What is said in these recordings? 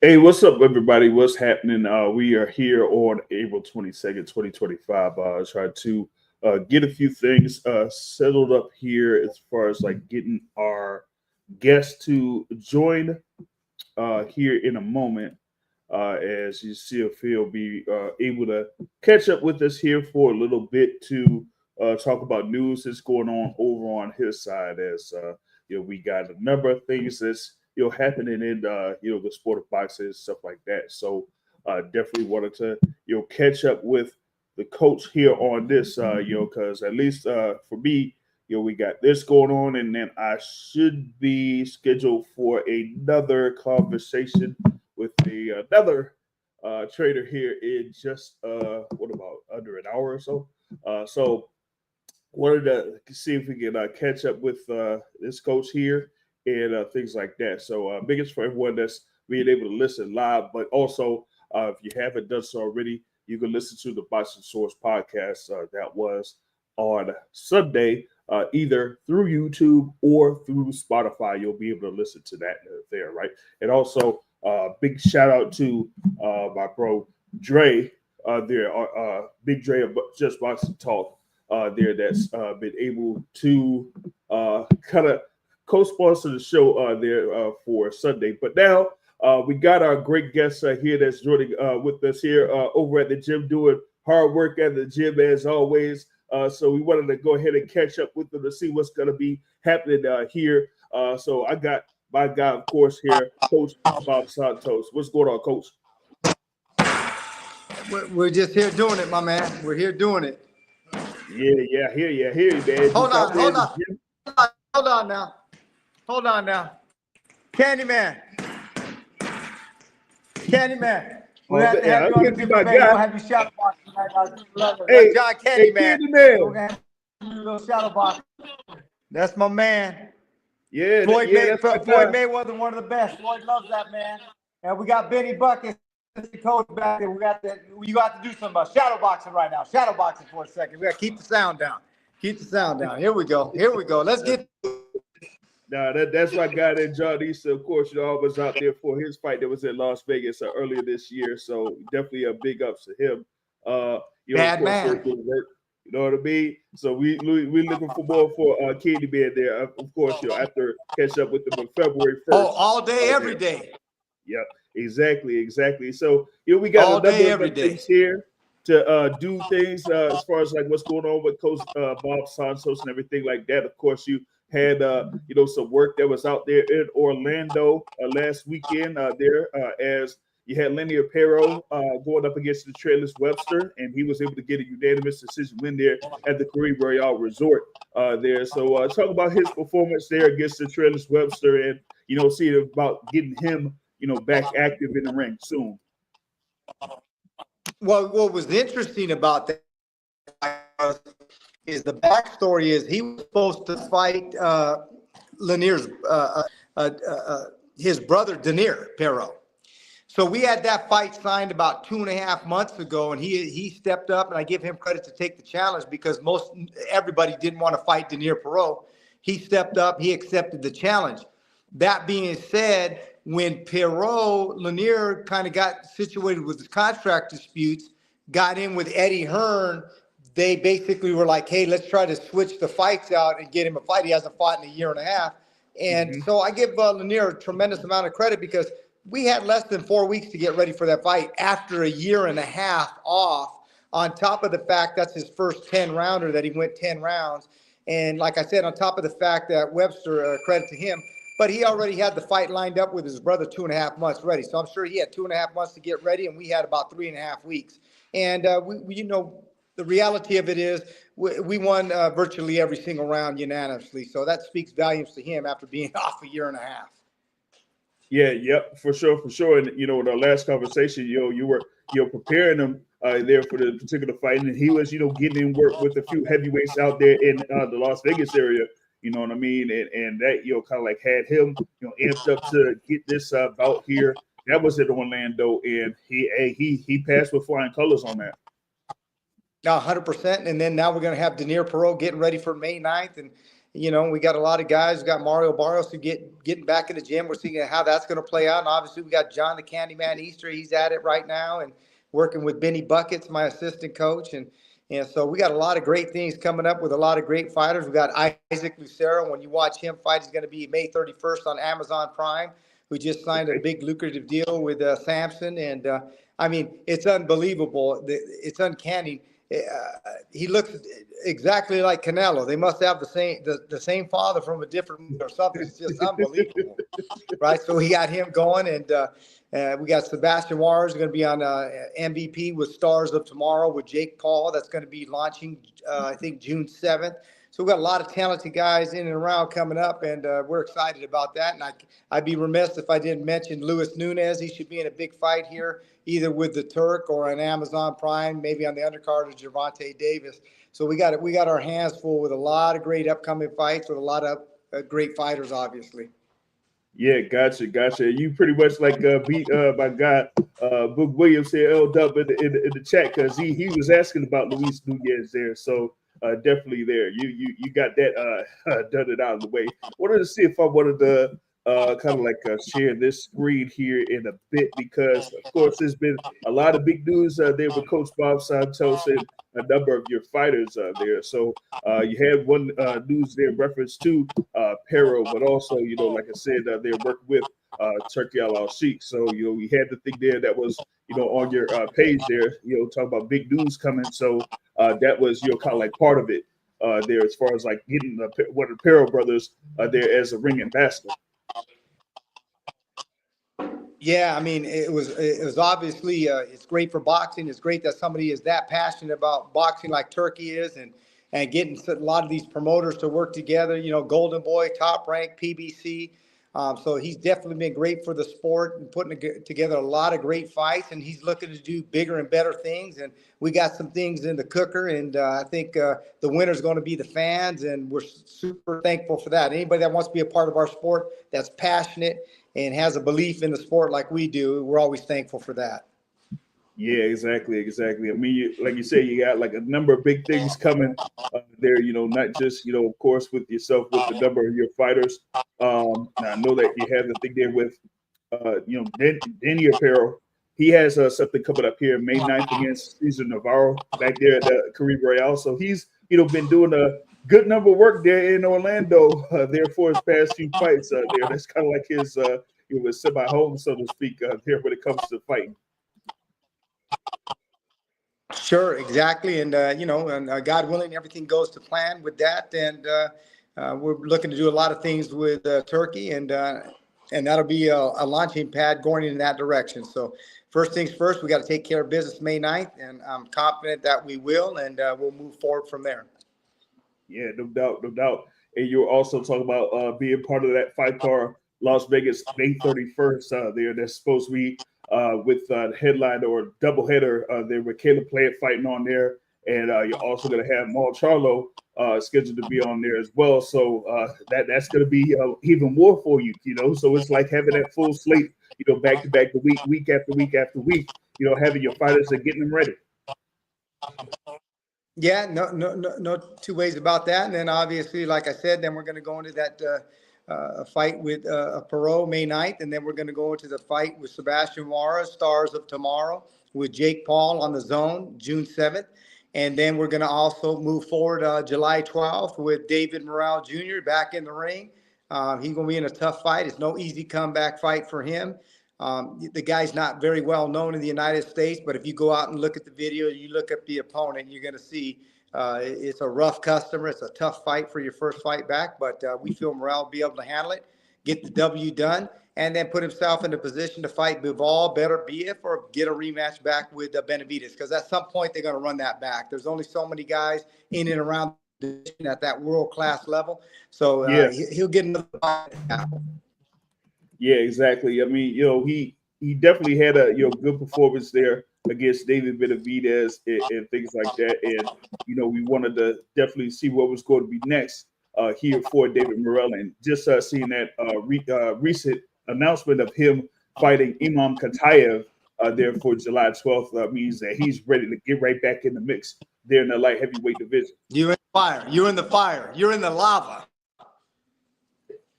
Hey, what's up, everybody? What's happening? We are here on April 22nd, 2025. Trying to get a few things settled up here as far as like getting our guests to join here in a moment. As you see, if he'll be able to catch up with us here for a little bit to talk about news that's going on over on his side. As we got a number of things that's happening in the sport of boxing and stuff like that. So definitely wanted to catch up with the coach here on this because at least for me, we got this going on, and then I should be scheduled for another conversation with another trader here in just what about under an hour or so. So wanted to see if we can catch up with this coach here and things like that. So biggest for everyone that's being able to listen live, but also if you haven't done so already, you can listen to the Boxing Source podcast that was on Sunday, either through YouTube or through Spotify. You'll be able to listen to that there, right? And also, big shout out to my bro Dre there, Big Dre of Just Boxing Talk there that's been able to kind of co-sponsor the show there for Sunday. But now we got our great guest here that's joining with us here over at the gym, doing hard work at the gym as always. So we wanted to go ahead and catch up with them to see what's going to be happening here. So I got my guy, of course, here, Coach Bob Santos. What's going on, Coach? We're just here doing it, my man. We're here doing it. Yeah, hear you, man. Hold on now. Candyman. We have to have you on the big man. We'll have you shadow boxing right now. Hey, John Candyman. Candyman. We're going to have you a little shadow boxing. That's my man. Yeah, Floyd Mayweather, one of the best. Floyd loves that man. And we got Benny Bucket, the coach back there. You got to do some shadow boxing right now. Shadow boxing for a second. We got to keep the sound down. Here we go. Let's get. Nah, that's my guy there, John Easter. Of course, I was out there for his fight that was in Las Vegas earlier this year. So definitely a big ups to him. Bad man. You know what I mean? So we looking for more for Candyman there. Of course, after catch up with them on February 1st. Oh, all day, every day. Yep, exactly. So we got all a number day, of things here to do things as far as like what's going on with Coach Bob Santos and everything like that. Of course, you had some work that was out there in Orlando last weekend there as you had Lenier Pero going up against the Trailers Webster, and he was able to get a unanimous decision win there at the Kareem Royale Resort there. So talk about his performance there against the Trailers Webster, and see about getting him back active in the ring soon. Well, what was interesting about that is the backstory is he was supposed to fight Lenier's his brother Lenier Pero. So we had that fight signed about 2.5 months ago, and he stepped up, and I give him credit to take the challenge because everybody didn't want to fight Lenier Pero. He stepped up, he accepted the challenge. That being said, when Lenier kind of got situated with his contract disputes, got in with Eddie Hearn, they basically were like, hey, let's try to switch the fights out and get him a fight. He hasn't fought in a 1.5 years. And so I give Lenier a tremendous amount of credit because we had less than 4 weeks to get ready for that fight after a 1.5 years off, on top of the fact that's his first 10-rounder that he went 10 rounds. And like I said, on top of the fact that Webster, credit to him, but he already had the fight lined up with his brother 2.5 months ready. So I'm sure he had 2.5 months to get ready, and we had about 3.5 weeks. And we the reality of it is we won virtually every single round unanimously. So that speaks volumes to him after being off a 1.5 years. Yeah, yep, for sure. And in our last conversation, you were preparing him there for the particular fight, and he was getting in work with a few heavyweights out there in the Las Vegas area. You know what I mean? And that kind of like had him amped up to get this bout here. That was at Orlando, and he passed with flying colors on that. Now 100%, and then now we're going to have Lenier Pero getting ready for May 9th, we got a lot of guys. We got Mario Barrios getting back in the gym. We're seeing how that's going to play out. And obviously, we got John the Candyman Easter. He's at it right now and working with Benny Buckets, my assistant coach. And so we got a lot of great things coming up with a lot of great fighters. We got Isaac Lucero. When you watch him fight, he's going to be May 31st on Amazon Prime. We just signed a big lucrative deal with Samson. And, I mean, it's unbelievable. It's uncanny. He looks exactly like Canelo. They must have the same father from a different or something. It's just unbelievable, right? So we got him going, and we got Sebastian Juarez going to be on MVP with Stars of Tomorrow with Jake Paul. That's going to be launching, I think, June 7th. So we've got a lot of talented guys in and around coming up, and we're excited about that. And I'd be remiss if I didn't mention Luis Nunez. He should be in a big fight here, either with the Turk or on Amazon Prime, maybe on the undercard of Gervonta Davis. So we got our hands full with a lot of great upcoming fights with a lot of great fighters, obviously. Yeah, gotcha. You pretty much like beat my guy Book Williams here, L Dub in the chat, because he was asking about Luis Nunez there. So definitely there. You got that done it out of the way. Wanted to see if I wanted to kind of like share this screen here in a bit, because of course there's been a lot of big news there with Coach Bob Santos and a number of your fighters there. So you had one news there reference to Pero, but also, like I said, they're working with Turkey Al-Sheikh. So, we had the thing there that was, on your page there, talk about big news coming. So that was, kind of like part of it there, as far as like getting one of the Pero brothers there as a ring ambassador. Yeah, I mean, it was obviously it's great for boxing. It's great that somebody is that passionate about boxing like Turkey is, and getting a lot of these promoters to work together. Golden Boy, Top Rank, PBC. So he's definitely been great for the sport and putting together a lot of great fights. And he's looking to do bigger and better things. And we got some things in the cooker. And I think the winner's going to be the fans. And we're super thankful for that. Anybody that wants to be a part of our sport that's passionate and has a belief in the sport like we do, we're always thankful for that. Yeah, exactly. I mean, like you say, you got like a number of big things coming there, not just, of course, with yourself, with the number of your fighters. I know that you have the thing there with, Lenier Pero. He has something coming up here May 9th against Cesar Navarro back there at the Caribe Royale. So he's, been doing a good number of work there in Orlando there for his past few fights there. That's kind of like his, his semi-home, so to speak, there when it comes to fighting. Sure, exactly. And, and God willing, everything goes to plan with that. And we're looking to do a lot of things with Turkey, and that'll be a launching pad going in that direction. So first things first, we got to take care of business May 9th, and I'm confident that we will, and we'll move forward from there. Yeah, no doubt. And you're also talking about being part of that fight card, Las Vegas, May 31st there. That's supposed to be with headline or doubleheader there with Caleb Plant fighting on there. And you're also going to have Maul Charlo scheduled to be on there as well. So that's going to be even more for you, So it's like having that full slate, back to back, the week after week after week, having your fighters and getting them ready. Yeah, no two ways about that. And then obviously, like I said, then we're going to go into that fight with Pero May 9th, and then we're going to go into the fight with Sebastian Juarez, Stars of Tomorrow, with Jake Paul on the Zone, June 7th. And then we're going to also move forward July 12th with David Morrell Jr. back in the ring. He's going to be in a tough fight. It's no easy comeback fight for him. The guy's not very well known in the United States, but if you go out and look at the video, you look at the opponent, you're going to see it's a rough customer. It's a tough fight for your first fight back, but we feel Morrell will be able to handle it, get the W done, and then put himself in a position to fight Bivol, Beterbiev, or get a rematch back with Benavidez, because at some point they're going to run that back. There's only so many guys in and around at that world-class level, so he'll get another fight. Yeah, exactly. I mean, he definitely had a good performance there against David Benavidez and things like that. And we wanted to definitely see what was going to be next here for David Morrell. And just seeing that recent announcement of him fighting Imam Katayev there for July 12th means that he's ready to get right back in the mix there in the light heavyweight division. You're in the fire. You're in the fire. You're in the lava.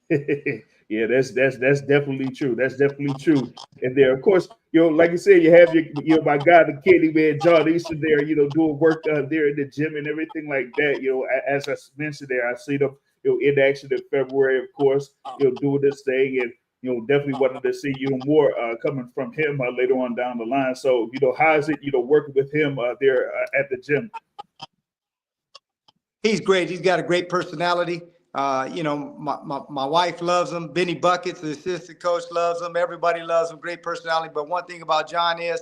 Yeah, that's definitely true. That's definitely true. And there, of course, like you said, you have my guy, the Candy Man, John Easton there, doing work there in the gym and everything like that. As I mentioned there, I seen him, in action in February, of course, doing this thing, and definitely wanted to see more coming from him later on down the line. So, how is it, working with him there at the gym? He's great. He's got a great personality. My wife loves him. Benny Buckets, the assistant coach, loves him. Everybody loves him. Great personality. But one thing about John is,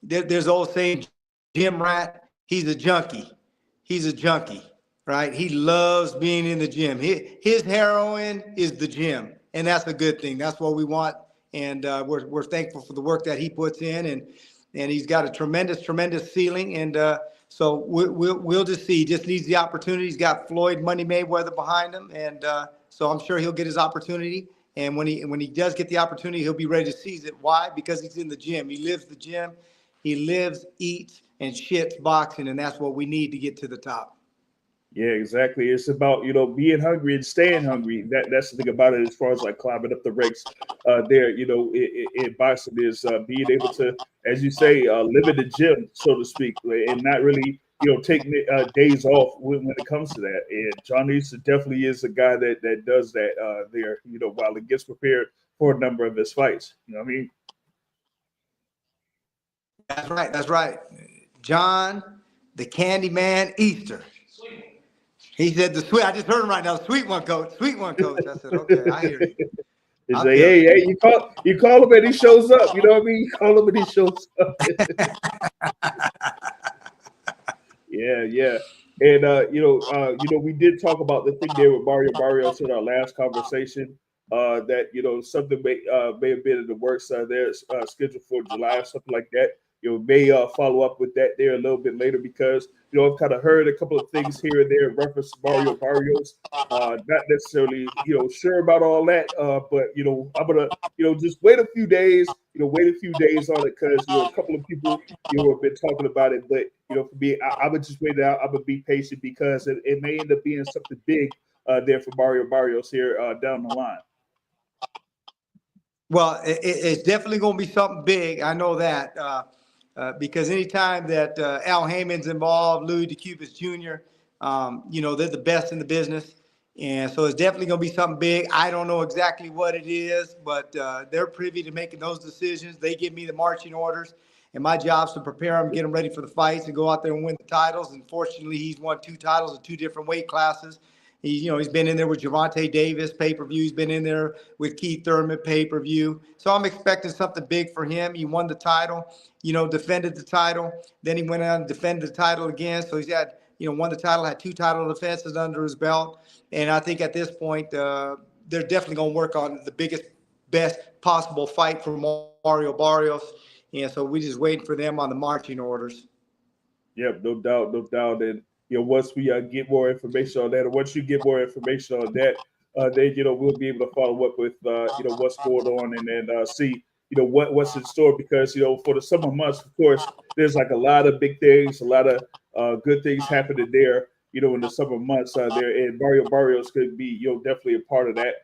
there's old saying, gym rat. He's a junkie. He's a junkie, right? He loves being in the gym. His heroin is the gym, and that's a good thing. That's what we want, and we're thankful for the work that he puts in, and he's got a tremendous ceiling, and so we'll just see. He just needs the opportunity. He's got Floyd Money Mayweather behind him, and so I'm sure he'll get his opportunity. And when he does get the opportunity, he'll be ready to seize it. Why? Because he's in the gym. He lives the gym. He lives, eats, and shits boxing, and that's what we need to get to the top. Yeah, exactly. It's about being hungry and staying hungry. That's the thing about it, as far as like climbing up the ranks. There, in boxing is being able to, as you say, live in the gym, so to speak, and not really taking days off when it comes to that. And John Easton definitely is a guy that does that there. While he gets prepared for a number of his fights. You know what I mean? That's right. That's right. John, the Candyman Easter. He said the sweet. I just heard him right now. Sweet one, coach. Sweet one, coach. I said, okay, I hear you. It's like, hey, you call him and he shows up. You know what I mean? You call him and he shows up. Yeah. And we did talk about the thing there with Mario Barrios in our last conversation. That something may have been in the works there, scheduled for July or something like that. May follow up with that there a little bit later, because I've kind of heard a couple of things here and there in reference to Mario Barrios. Not necessarily sure about all that, but I'm gonna just wait a few days. Wait a few days on it, because a couple of people have been talking about it. But for me, I would just wait it out. I'm gonna be patient, because it may end up being something big there for Mario Barrios here down the line. Well, it's definitely going to be something big. I know that because anytime that Al Heyman's involved, Louis DeCubas Jr., they're the best in the business. And so it's definitely going to be something big. I don't know exactly what it is, but they're privy to making those decisions. They give me the marching orders, and my job is to prepare them, get them ready for the fights, and go out there and win the titles. And fortunately, he's won 2 titles in 2 different weight classes. He's been in there with Gervonta Davis pay-per-view. He's been in there with Keith Thurman pay-per-view. So I'm expecting something big for him. He won the title, defended the title. Then he went out and defended the title again. So he's had, won the title, had 2 title defenses under his belt. And I think at this point, they're definitely going to work on the biggest, best possible fight for Mario Barrios. And so we're just waiting for them on the marching orders. Yep, no doubt. And once we get more information on that, or once you get more information on that, then we'll be able to follow up with what's going on, and then see what's in store, because for the summer months, of course, there's like a lot of big things, a lot of good things happening there. In the summer months there, and Mario Barrios could be definitely a part of that.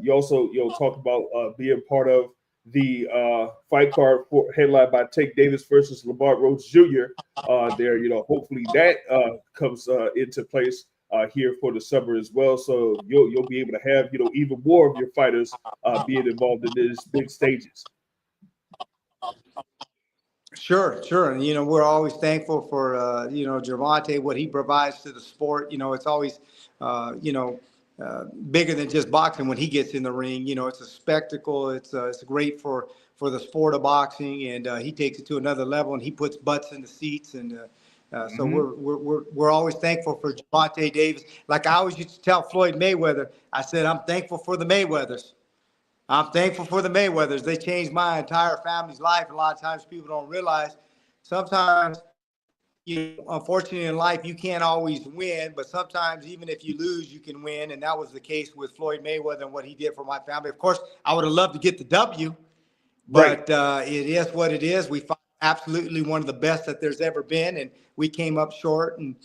You also talk about being part of the fight card headlined by Tank Davis versus Lamar Rhodes Jr. There, hopefully that comes into place here for the summer as well. So you'll be able to have even more of your fighters being involved in these big stages. Sure. And, we're always thankful for, Gervonta, what he provides to the sport. It's always, bigger than just boxing when he gets in the ring. It's a spectacle. It's great for the sport of boxing, and he takes it to another level, and he puts butts in the seats. And so we're always thankful for Gervonta Davis. Like I always used to tell Floyd Mayweather, I said, I'm thankful for the Mayweathers. I'm thankful for the Mayweathers. They changed my entire family's life. A lot of times people don't realize sometimes, unfortunately in life, you can't always win, but sometimes even if you lose, you can win. And that was the case with Floyd Mayweather and what he did for my family. Of course, I would have loved to get the W, but it is what it is. We fought absolutely one of the best that there's ever been, and we came up short and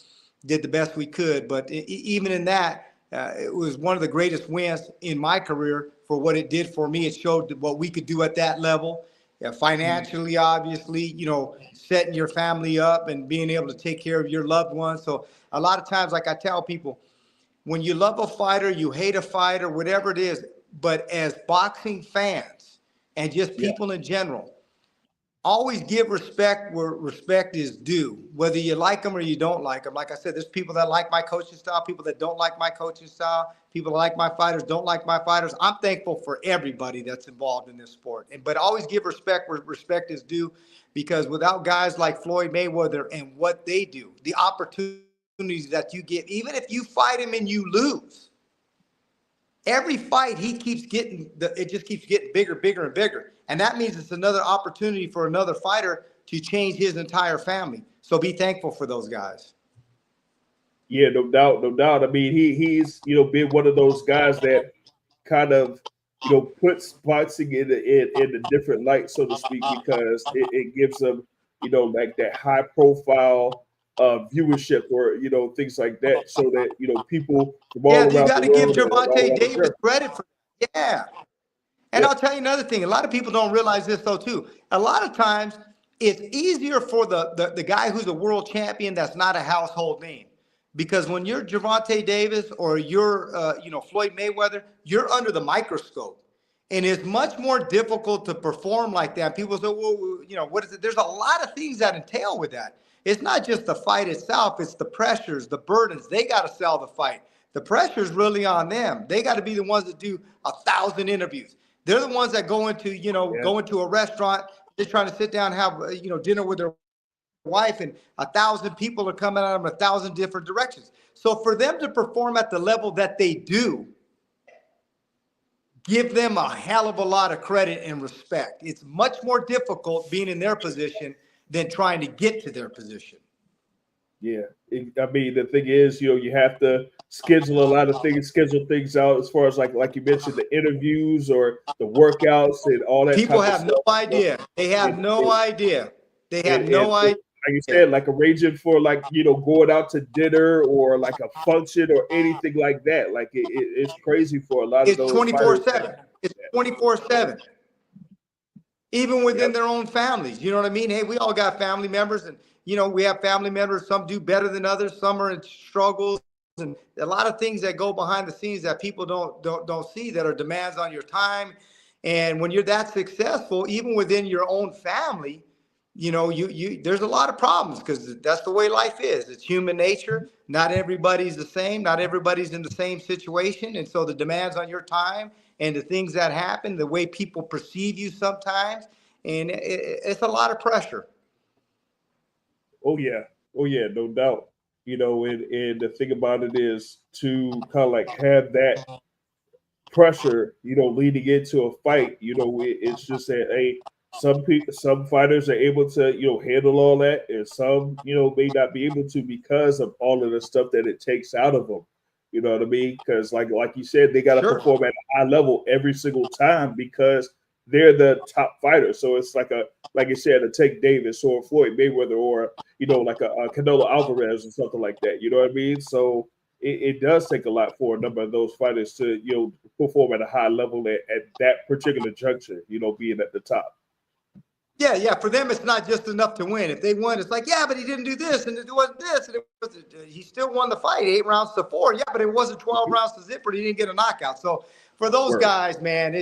did the best we could. But even in that, It was one of the greatest wins in my career for what it did for me. It showed what we could do at that level. Financially, obviously, setting your family up and being able to take care of your loved ones. So a lot of times, like I tell people, when you love a fighter, you hate a fighter, whatever it is, but as boxing fans and just Yeah. people in general, always give respect where respect is due, whether you like them or you don't like them. Like I said, there's people that like my coaching style, people that don't like my coaching style, people that like my fighters, don't like my fighters. I'm thankful for everybody that's involved in this sport. But always give respect where respect is due, because without guys like Floyd Mayweather and what they do, the opportunities that you get, even if you fight him and you lose, every fight he keeps getting, it just keeps getting bigger, bigger, and bigger. And that means it's another opportunity for another fighter to change his entire family. So be thankful for those guys. Yeah, no doubt, no doubt. I mean, he's been one of those guys that kind of puts boxing in a different light, so to speak, because it gives them like that high profile viewership or things like that, so that people from Yeah, all you around got the to give world and all Gervonta around Davis America. credit for that. Yeah. And Yeah, I'll tell you another thing. A lot of people don't realize this, though, too. A lot of times it's easier for the guy who's a world champion that's not a household name. Because when you're Gervonta Davis or you're, Floyd Mayweather, you're under the microscope. And it's much more difficult to perform like that. People say, well, what is it? There's a lot of things that entail with that. It's not just the fight itself. It's the pressures, the burdens. They got to sell the fight. The pressure's really on them. They got to be the ones that do 1,000 interviews. They're the ones that yeah, go into a restaurant. They're trying to sit down and have, dinner with their wife, and 1,000 people are coming at them 1,000 different directions. So for them to perform at the level that they do, give them a hell of a lot of credit and respect. It's much more difficult being in their position than trying to get to their position. yeah. I mean, the thing is, you have to schedule a lot of things, schedule things out as far as like you mentioned, the interviews or the workouts and all that People type of have no stuff. idea. They have And, no idea. They have and no idea. like you said, like arranging for going out to dinner or like a function or anything like that. Like it's crazy for a lot of It's those fighters. 24/7. It's 24/7. Even within Yep. their own families. You know what I mean? Hey, we all got family members, and we have family members. Some do better than others. Some are in struggles, and a lot of things that go behind the scenes that people don't see, that are demands on your time. And when you're that successful, even within your own family, you there's a lot of problems, because that's the way life is. It's human nature. Not everybody's the same. Not everybody's in the same situation, and so the demands on your time and the things that happen, the way people perceive you sometimes, and it's a lot of pressure. Oh yeah. Oh yeah, no doubt. And the thing about it is to kind of like have that pressure, leading into a fight. It's just that some fighters are able to, handle all that, and some, may not be able to because of all of the stuff that it takes out of them. You know what I mean? Because like you said, they got to Sure. perform at a high level every single time because they're the top fighter. So it's like you said, a Tank Davis or Floyd Mayweather or like a Canelo Alvarez or something like that. You know what I mean? So it does take a lot for a number of those fighters to perform at a high level at that particular juncture, being at the top. Yeah, yeah. For them, it's not just enough to win. If they won, it's like, yeah, but he didn't do this, and it wasn't this, and he still won the fight 8 rounds to 4. Yeah, but it wasn't 12 rounds to zip, but he didn't get a knockout. So for those Word. guys, man,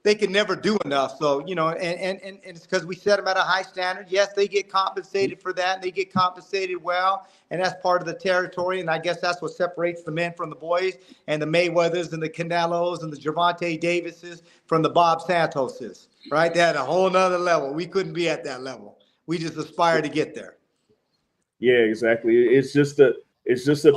they can never do enough. So and it's because we set them at a high standard. Yes, they get compensated for that. And they get compensated well, and that's part of the territory. And I guess that's what separates the men from the boys, and the Mayweathers and the Canelos and the Gervonta Davises from the Bob Santoses. Right? They're at a whole nother level. We couldn't be at that level. We just aspire to get there. Yeah, exactly. It's just a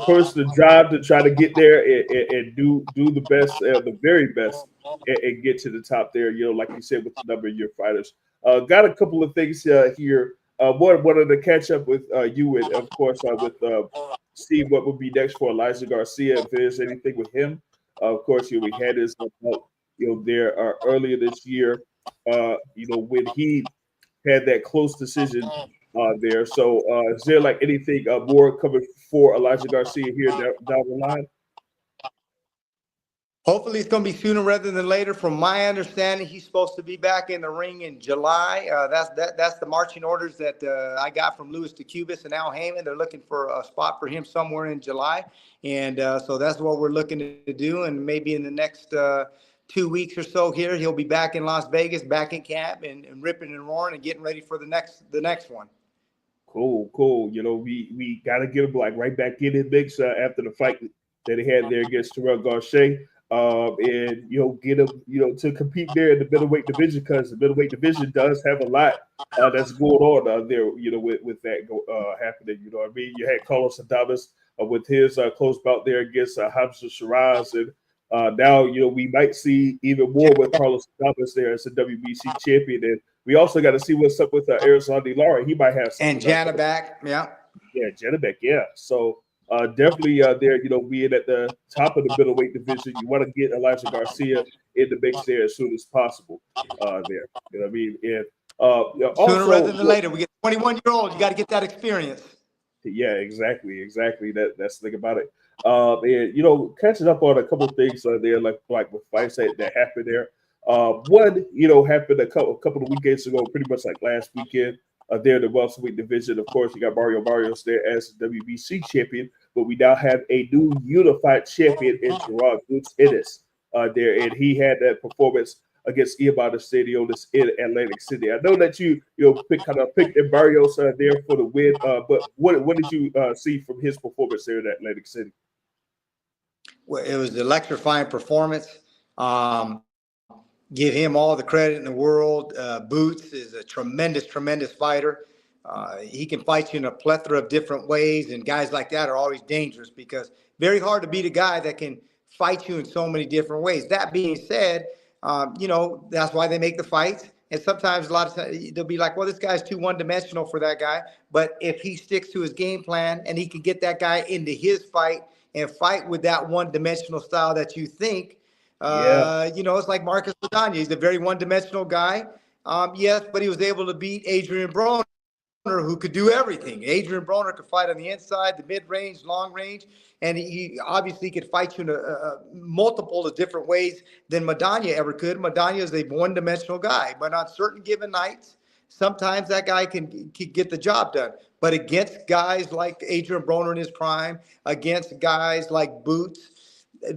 personal job to try to get there and do the best, the very best, and get to the top there. Like you said, with the number of your fighters. Got a couple of things here. Wanted to catch up with you, and of course with Steve. What would be next for Elijah Garcia? If there's anything with him, of course, we had his there earlier this year. When he had that close decision there. So, is there like anything more coming for Elijah Garcia here down the line? Hopefully, it's going to be sooner rather than later. From my understanding, he's supposed to be back in the ring in July. That's the marching orders that I got from Louis DeCubis and Al Heyman. They're looking for a spot for him somewhere in July, and so that's what we're looking to do. And maybe in the next 2 weeks or so here, he'll be back in Las Vegas, back in camp, and ripping and roaring and getting ready for the next one. Cool. You know, we got to get him like right back in the mix after the fight that he had there against Terrell Gausha. And get him to compete there in the middleweight division, because the middleweight division does have a lot that's going on there, with that happening. You know what I mean? You had Carlos Adames with his close bout there against Hamza Shiraz, and now we might see even more with Carlos Adames there as a WBC champion. And we also got to see what's up with Arizona Lara. He might have and Janabek, yeah, Janabek, yeah. So definitely there, being at the top of the middleweight division, you want to get Elijah Garcia in the mix there as soon as possible. There, you know what I mean? And also, sooner rather than later, we get 21-year-old. You got to get that experience. Yeah, exactly. That's the thing about it. And catching up on a couple of things there, like with fights that happened there. One, happened a couple of weekends ago, pretty much like last weekend. There in the welterweight division. Of course, you got Mario Barrios there as the WBC champion, but we now have a new unified champion in Gerard Boots Ennis there, and he had that performance against Iamada Stadios in Atlantic City. I know that you picked Barrios there for the win, but what did you see from his performance there in Atlantic City? Well, it was an electrifying performance. Give him all the credit in the world. Boots is a tremendous fighter. He can fight you in a plethora of different ways, and guys like that are always dangerous because very hard to beat a guy that can fight you in so many different ways. That being said, that's why they make the fights. And sometimes a lot of times they'll be like, well, this guy's too one-dimensional for that guy. But if he sticks to his game plan and he can get that guy into his fight and fight with that one-dimensional style that you think, it's like Marcus Ladanya. He's a very one-dimensional guy. Yes, but he was able to beat Adrian Broner, who could do everything. Adrian Broner could fight on the inside, the mid-range, long range, and he obviously could fight you in multiple of different ways than Madanya ever could. Madanya is a one-dimensional guy, but on certain given nights, sometimes that guy can get the job done. But against guys like Adrian Broner in his prime, against guys like Boots,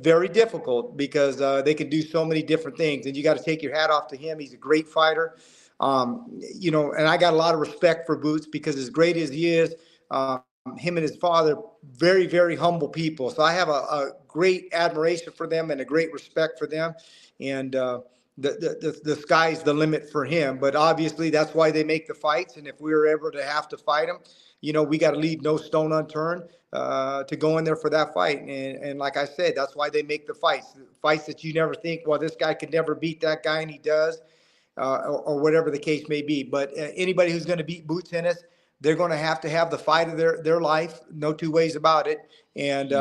very difficult because they can do so many different things, and you got to take your hat off to him. He's a great fighter. And I got a lot of respect for Boots because as great as he is, him and his father, very, very humble people. So I have a great admiration for them and a great respect for them. And the sky's the limit for him. But obviously that's why they make the fights. And if we were ever to have to fight him, we got to leave no stone unturned to go in there for that fight. And like I said, that's why they make the fights that you never think, well, this guy could never beat that guy, and he does. Or whatever the case may be. But anybody who's going to beat Boots Ennis, they're going to have the fight of their life. No two ways about it. And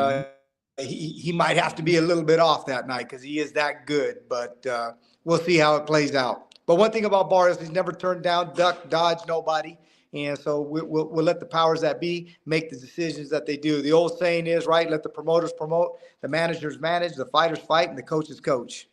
he might have to be a little bit off that night because he is that good. But we'll see how it plays out. But one thing about Barrios, he's never turned down, duck, dodge nobody. And so we'll let the powers that be make the decisions that they do. The old saying is, right, let the promoters promote, the managers manage, the fighters fight, and the coaches coach.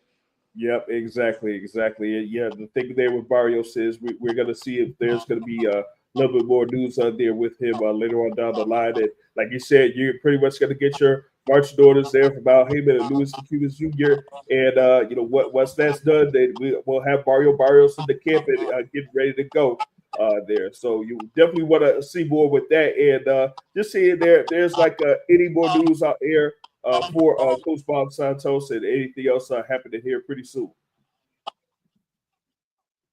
Yep, exactly. Yeah, the thing there with Barrios is we're going to see if there's going to be a little bit more news out there with him later on down the line. And like you said, you're pretty much going to get your marching orders there from Al Heyman and Louis DeCubis Jr. And, once that's done, then we'll have Barrios in the camp and getting ready to go there. So you definitely want to see more with that. And just seeing there's like any more news out there for Coach Bob Santos and anything else happening here pretty soon?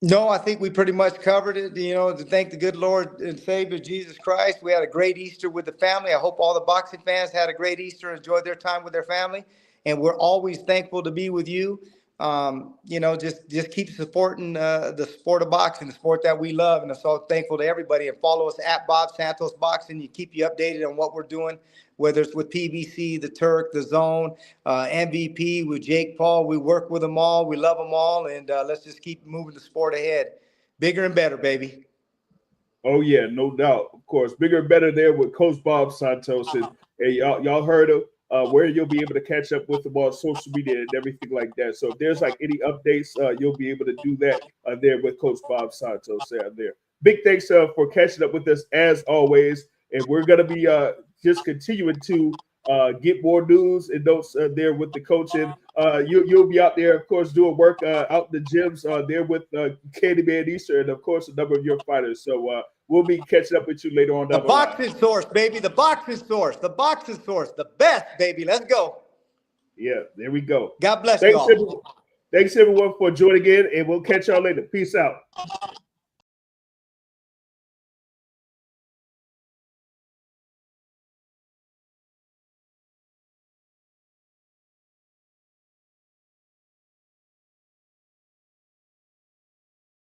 No, I think we pretty much covered it. To thank the good Lord and Savior Jesus Christ. We had a great Easter with the family. I hope all the boxing fans had a great Easter and enjoyed their time with their family. And we're always thankful to be with you. Just keep supporting the sport of boxing, the sport that we love. And I'm so thankful to everybody. And follow us at Bob Santos Boxing. You keep you updated on what we're doing, whether it's with PBC, the Turk, the Zone, MVP, with Jake Paul. We work with them all. We love them all. And let's just keep moving the sport ahead. Bigger and better, baby. Oh, yeah, no doubt. Of course, bigger and better there with Coach Bob Santos. And y'all heard him. where you'll be able to catch up with them on social media and everything like that. So if there's like any updates, you'll be able to do that there with Coach Bob Santos there. Big thanks for catching up with us as always. And we're going to be just continuing to get more news and notes there with the coach. And you'll be out there, of course, doing work out in the gyms there with Candyman Easter and, of course, a number of your fighters. So we'll be catching up with you later on. The boxing source, baby. The boxing source. The boxing source. The best, baby. Let's go. Yeah, there we go. God bless you all. Thanks, everyone, for joining in, and we'll catch y'all later. Peace out.